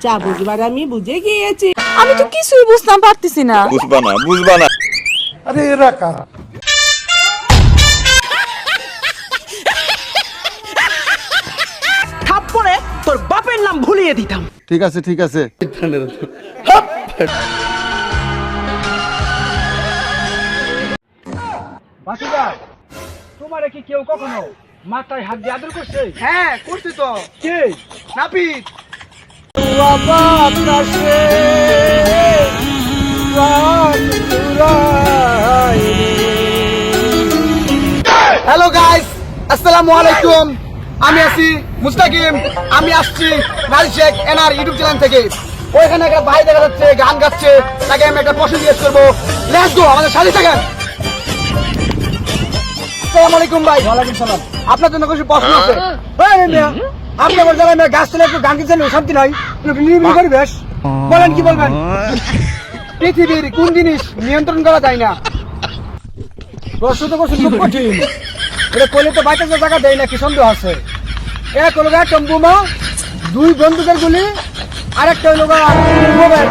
যা বুঝবার আমি বুঝে গিয়েছি। আমি তো কিছুই বুঝতাম পারতেছি না। বুঝবা না আরে এরা কারা? থাপ্পড়ে তোর বাপের নাম ভুলিয়ে দিতাম। ঠিক আছে ঠিক আছে। বাসুদা, তোমারে কি কেউ কখনো মাথায় হাত দিয়ে আদর করছে? হ্যাঁ করছি তো। কে? নাপিত। হ্যালো গাইস, আসসালামু আলাইকুম। আমি আছি মুস্তাকিম। আমি আসছি নারী শেখ এনার ইউটিউব চ্যানেল থেকে। ওইখানে একটা ভাই দেখা যাচ্ছে গান গাচ্ছে, তাকে আমি একটা প্রশ্ন জিজ্ঞেস করবো। লেটস গো, আমাদের সাথে থাকেন। আসসালামু আলাইকুম ভাই। ওয়ালাইকুম সালাম। আপনার জন্য কিছু প্রশ্ন আছে। আপনি আমার জায়গায় গাছ তুলে একটু গান গেছেন, শান্তি নাই, নিরিবিলি পরিবেশ। বলেন কি বলবেন? পৃথিবীর কোন জিনিস নিয়ন্ত্রণ করা যায় না? প্রশ্ন তো করছেন খুব কঠিন। এটা করলে তো বাইতে জায়গা দেয় না, কি সন্দেহ আছে? এক হলো একটা বোমা, দুই বন্দুকের গুলি, আর একটা হলো মোবাইল।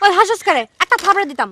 ওই হাসস করে একটা থাপড়া দিতাম।